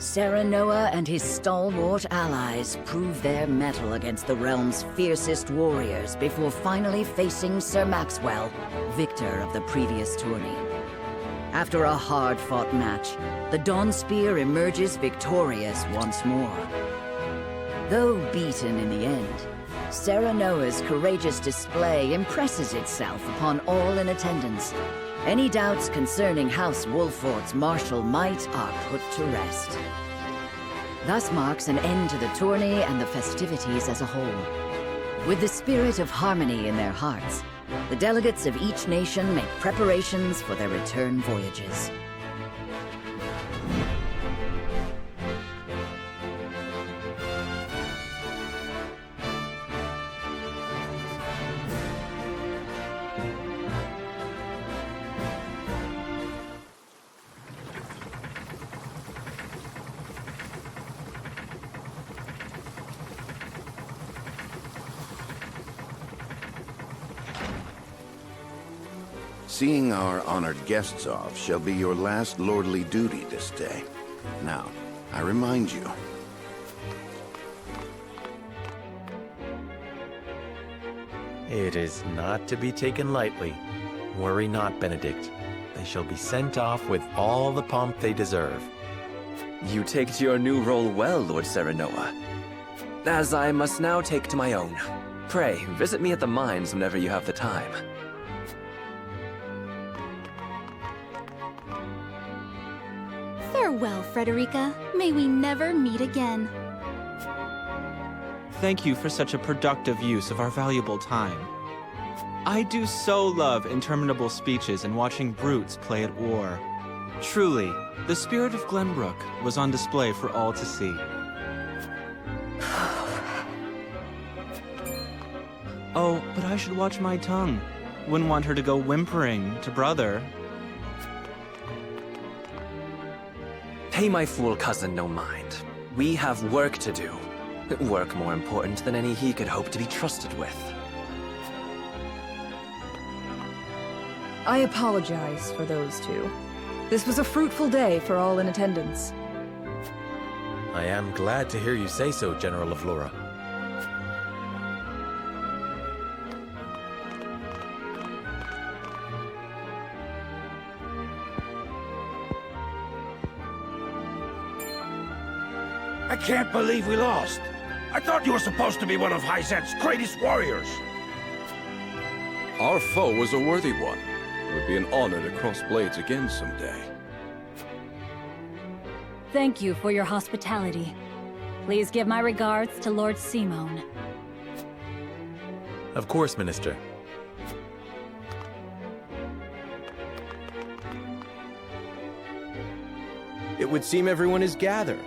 Serenoa and his stalwart allies prove their mettle against the realm's fiercest warriors before finally facing Sir Maxwell, victor of the previous tourney. After a hard-fought match, the Dawnspear emerges victorious once more. Though beaten in the end, Serenoa's courageous display impresses itself upon all in attendance. Any doubts concerning House Wolfort's martial might are put to rest. Thus marks an end to the tourney and the festivities as a whole. With the spirit of harmony in their hearts, the delegates of each nation make preparations for their return voyages. Seeing our honored guests off shall be your last lordly duty this day. Now, I remind you. It is not to be taken lightly. Worry not, Benedict. They shall be sent off with all the pomp they deserve. You take to your new role well, Lord Serenoa. As I must now take to my own. Pray, visit me at the mines whenever you have the time. Farewell, Frederica. May we never meet again. Thank you for such a productive use of our valuable time. I do so love interminable speeches and watching brutes play at war. Truly, the spirit of Glenbrook was on display for all to see. Oh, but I should watch my tongue. Wouldn't want her to go whimpering to brother. Pay my fool cousin no mind. We have work to do. Work more important than any he could hope to be trusted with. I apologize for those two. This was a fruitful day for all in attendance. I am glad to hear you say so, General of Lura. I can't believe we lost. I thought you were supposed to be one of Hyzet's greatest warriors. Our foe was a worthy one. It would be an honor to cross blades again someday. Thank you for your hospitality. Please give my regards to Lord Simone. Of course, Minister. It would seem everyone is gathered.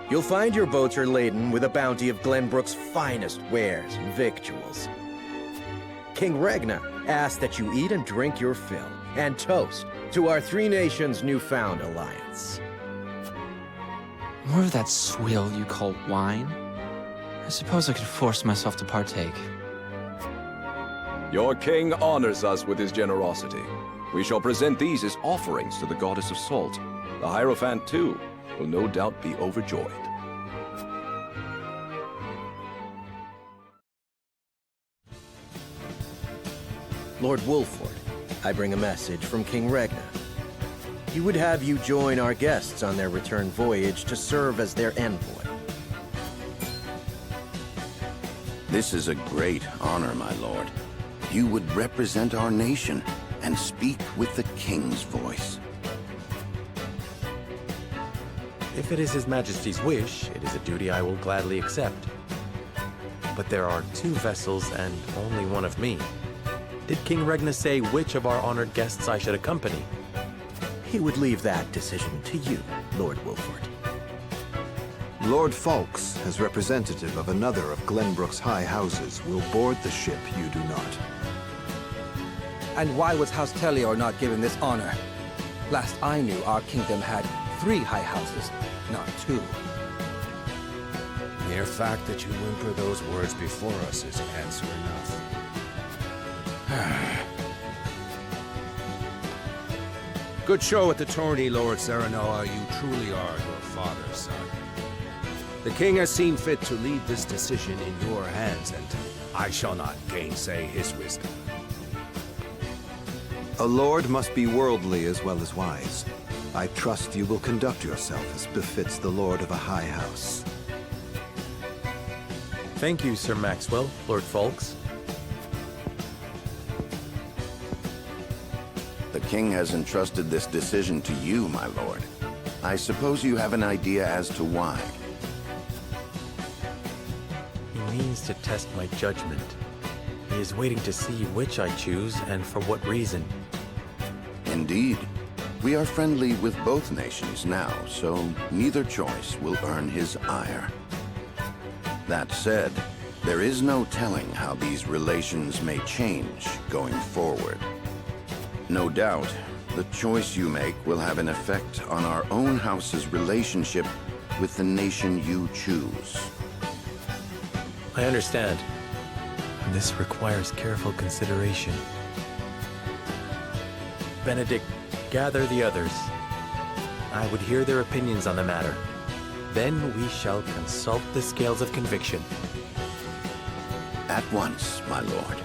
You'll find your boats are laden with a bounty of Glenbrook's finest wares and victuals. King Regna asks that you eat and drink your fill, and toast to our three nations' newfound alliance. More of that swill you call wine? I suppose I could force myself to partake. Your king honors us with his generosity. We shall present these as offerings to the goddess of salt. The Hierophant, too, will no doubt be overjoyed. Lord Wolford, I bring a message from King Regna. He would have you join our guests on their return voyage to serve as their envoy. This is a great honor, my lord. You would represent our nation and speak with the king's voice. If it is His Majesty's wish, it is a duty I will gladly accept. But there are 2 vessels and only one of me. Did King Regna say which of our honored guests I should accompany? He would leave that decision to you, Lord Wolford. Lord Falks, as representative of another of Glenbrook's high houses, will board the ship you do not. And why was House Tellior not given this honor? Last I knew, our kingdom had 3 high houses, not 2. Mere fact that you whimper those words before us is answer enough. Good show at the tourney, Lord Serenoa. You truly are your father's son. The king has seen fit to leave this decision in your hands, and I shall not gainsay his wisdom. A lord must be worldly as well as wise. I trust you will conduct yourself as befits the lord of a high house. Thank you, Sir Maxwell, Lord Folks. The king has entrusted this decision to you, my lord. I suppose you have an idea as to why. He means to test my judgment. He is waiting to see which I choose and for what reason. Indeed. We are friendly with both nations now, so neither choice will earn his ire. That said, there is no telling how these relations may change going forward. No doubt, the choice you make will have an effect on our own house's relationship with the nation you choose. I understand. This requires careful consideration. Benedict, gather the others. I would hear their opinions on the matter. Then we shall consult the scales of conviction. At once, my lord.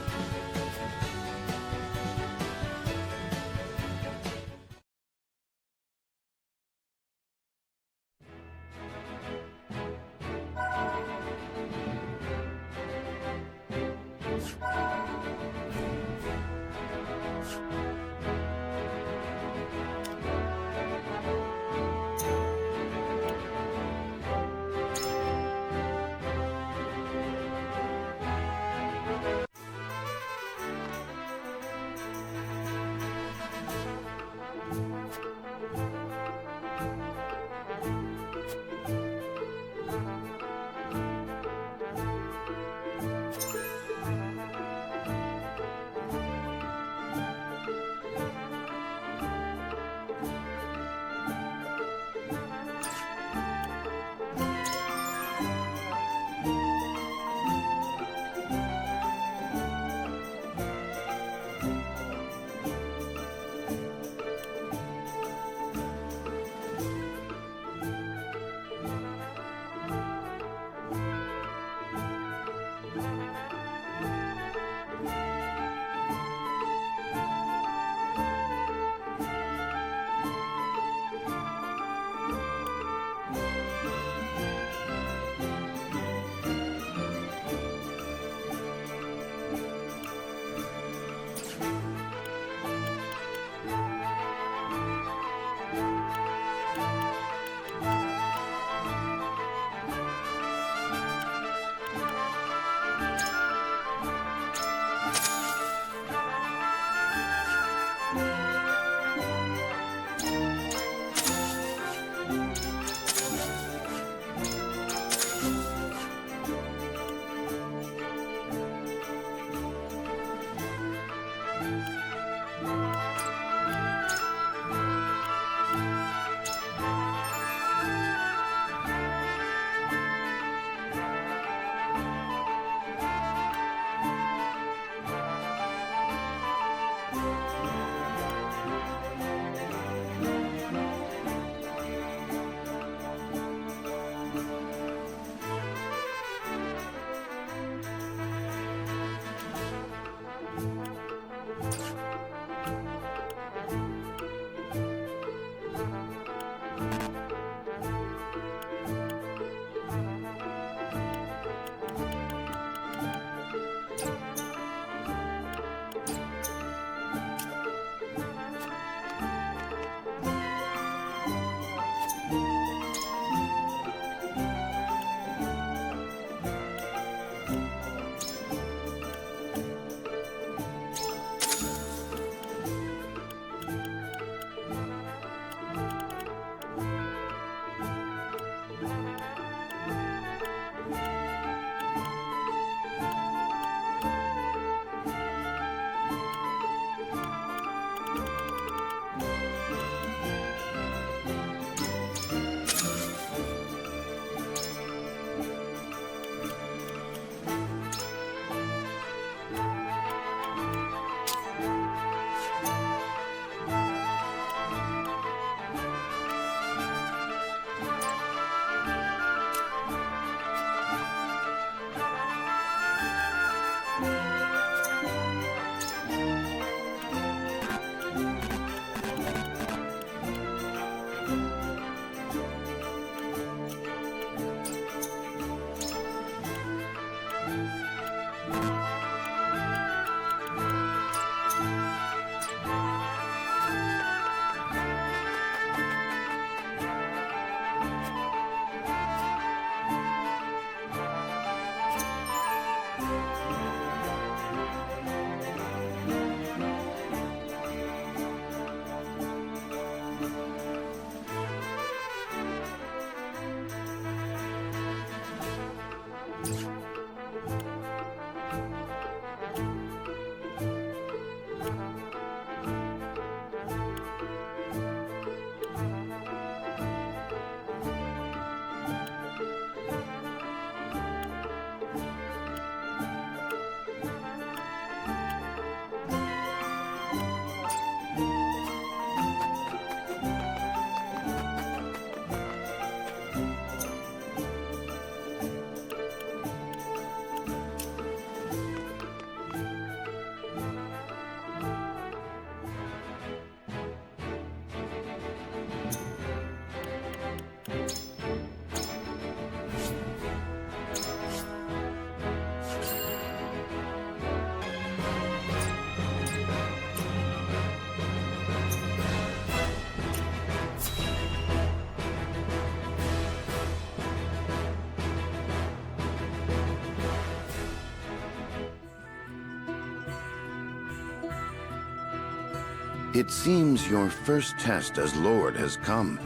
It seems your first test as Lord has come.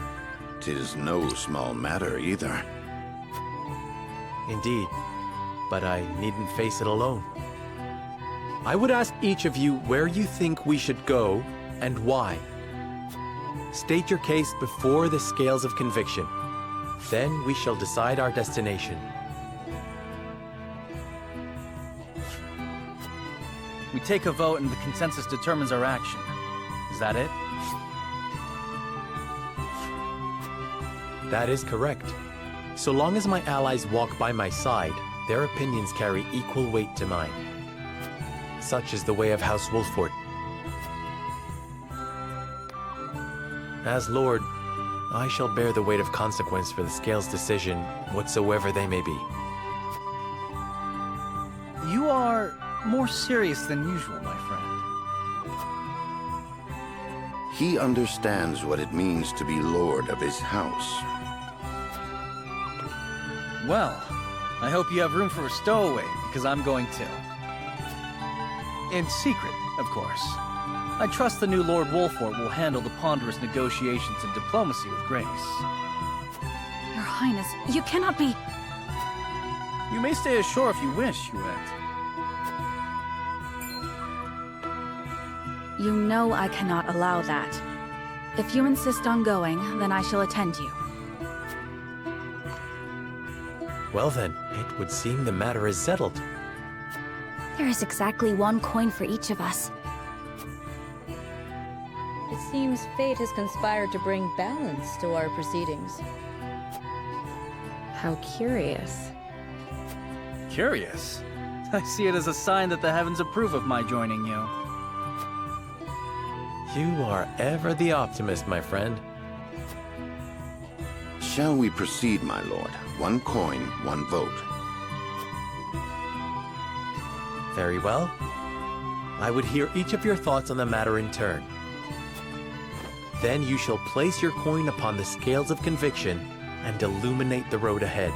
'Tis no small matter either. Indeed, but I needn't face it alone. I would ask each of you where you think we should go and why. State your case before the scales of conviction. Then we shall decide our destination. We take a vote and the consensus determines our action. Is that it? That is correct. So long as my allies walk by my side, their opinions carry equal weight to mine. Such is the way of House Wolford. As Lord, I shall bear the weight of consequence for the Scales' decision, whatsoever they may be. You are more serious than usual, my friend. He understands what it means to be Lord of his house. Well, I hope you have room for a stowaway, because I'm going to. In secret, of course. I trust the new Lord Wolford will handle the ponderous negotiations and diplomacy with grace. Your Highness, you cannot be... You may stay ashore if you wish, Huet. You know I cannot allow that. If you insist on going, then I shall attend you. Well then, it would seem the matter is settled. There is exactly one coin for each of us. It seems fate has conspired to bring balance to our proceedings. How curious. Curious? I see it as a sign that the heavens approve of my joining you. You are ever the optimist, my friend. Shall we proceed, my lord? One coin, one vote. Very well. I would hear each of your thoughts on the matter in turn. Then you shall place your coin upon the scales of conviction and illuminate the road ahead.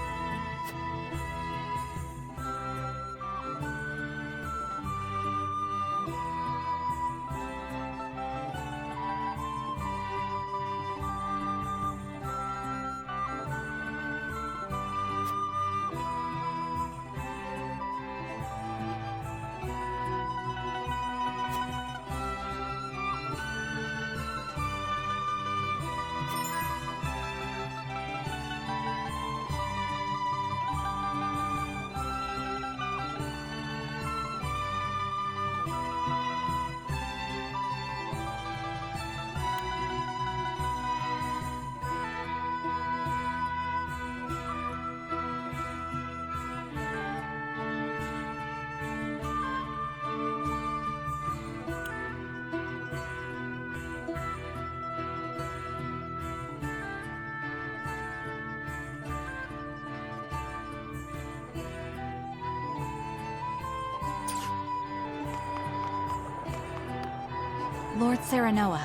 Lord Serenoa.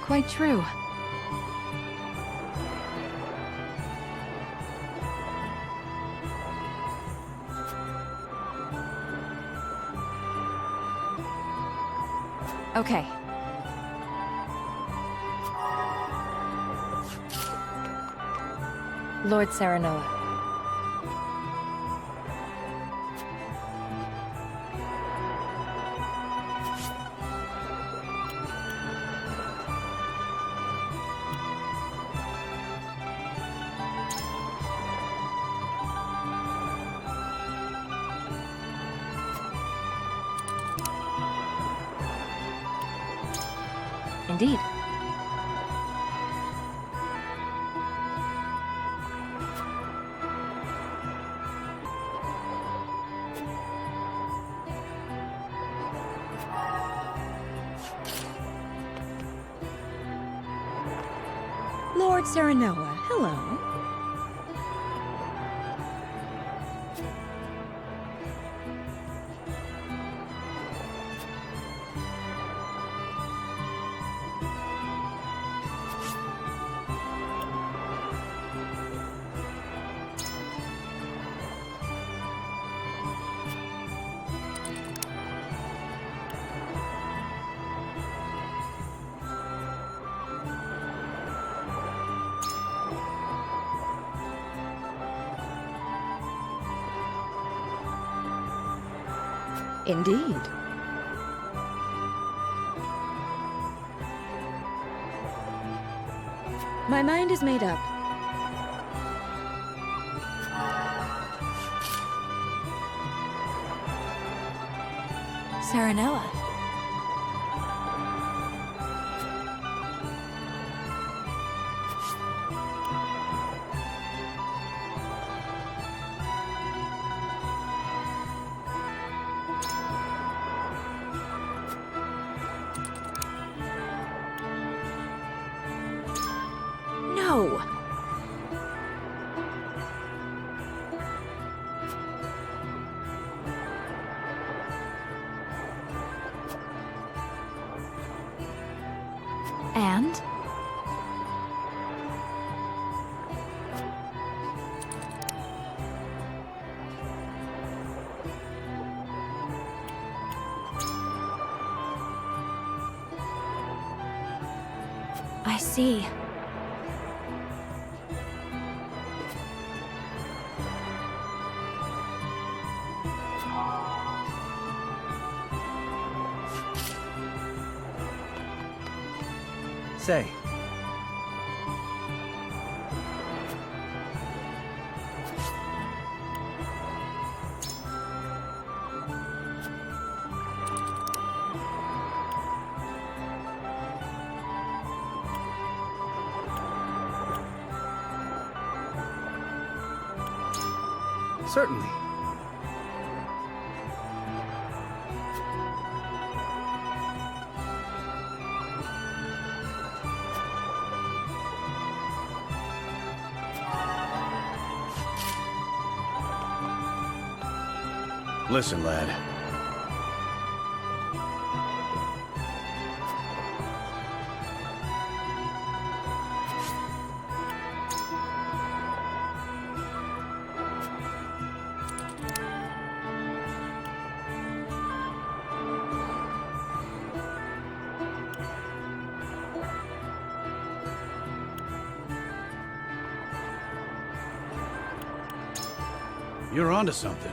Quite true. Okay. Lord Serenoa. Indeed. Lord Serenoa, hello. Indeed. My mind is made up. Serenoa. No. And? I see. Say. Certainly. Listen, lad. You're onto something.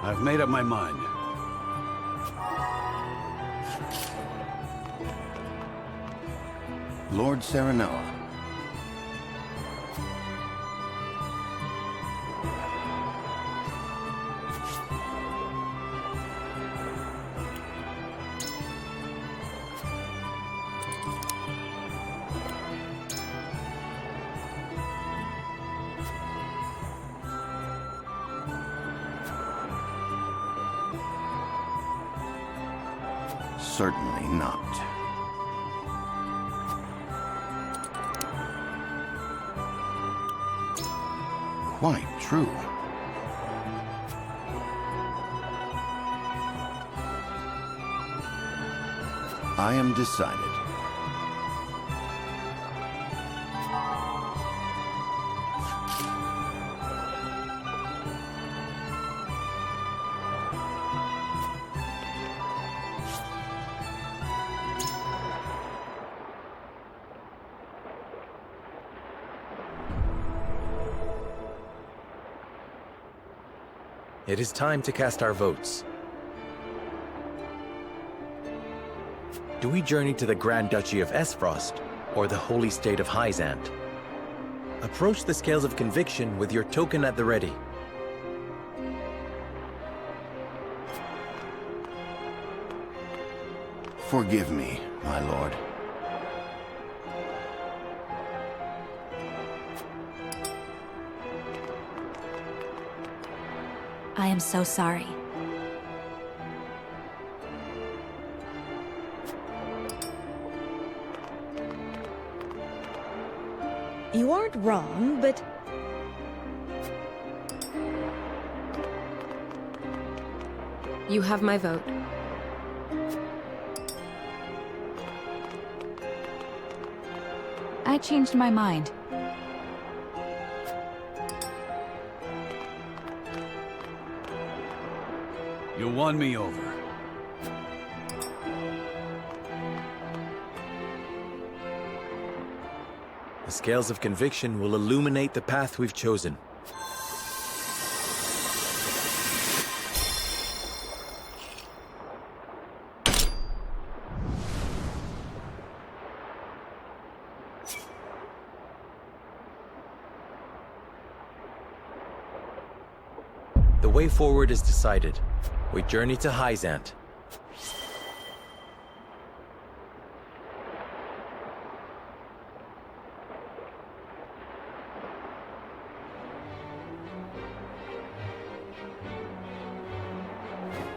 I've made up my mind. Lord Serenoa. Certainly not. Quite true. I am decided. It is time to cast our votes. Do we journey to the Grand Duchy of Esfrost, or the Holy State of Hyzant? Approach the scales of conviction with your token at the ready. Forgive me, my lord. I am so sorry. You aren't wrong, but... You have my vote. I changed my mind. You won me over. The scales of conviction will illuminate the path we've chosen. The way forward is decided. We journey to Hyzant.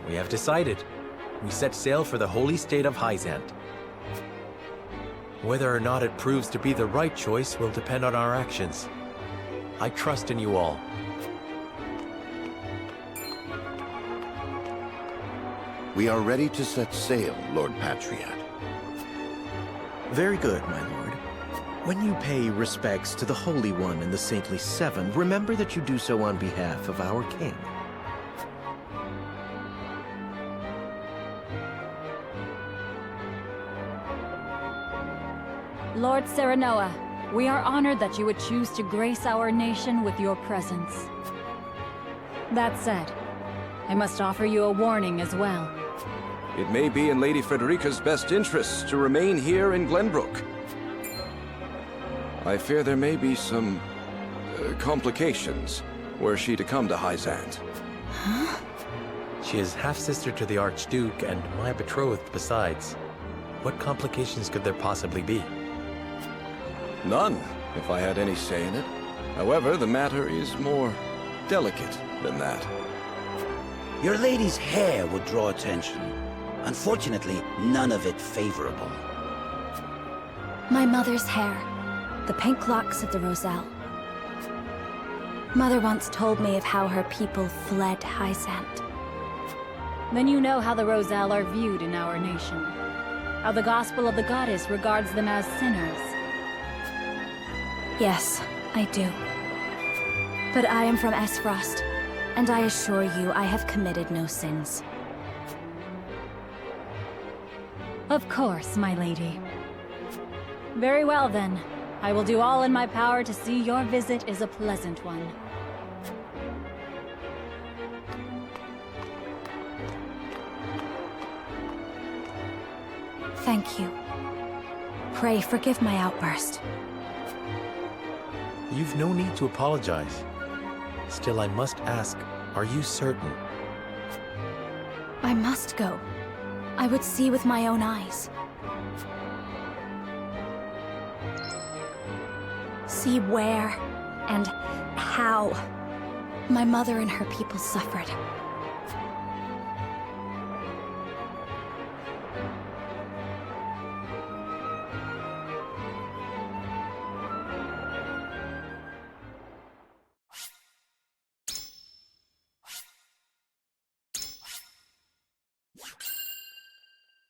We have decided. We set sail for the holy state of Hyzant. Whether or not it proves to be the right choice will depend on our actions. I trust in you all. We are ready to set sail, Lord Patriot. Very good, my lord. When you pay respects to the Holy One and the Saintly Seven, remember that you do so on behalf of our king. Lord Serenoa, we are honored that you would choose to grace our nation with your presence. That said, I must offer you a warning as well. It may be in Lady Frederica's best interests to remain here in Glenbrook. I fear there may be some complications were she to come to Hyzant. Huh? She is half-sister to the Archduke and my betrothed besides. What complications could there possibly be? None, if I had any say in it. However, the matter is more delicate than that. Your lady's hair would draw attention. Unfortunately, none of it favorable. My mother's hair. The pink locks of the Roselle. Mother once told me of how her people fled Hyzant. Then you know how the Roselle are viewed in our nation. How the gospel of the goddess regards them as sinners. Yes, I do. But I am from Esfrost, and I assure you I have committed no sins. Of course, my lady. Very well then. I will do all in my power to see your visit is a pleasant one. Thank you. Pray forgive my outburst. You've no need to apologize. Still, I must ask, are you certain? I must go. I would see with my own eyes. See where and how my mother and her people suffered.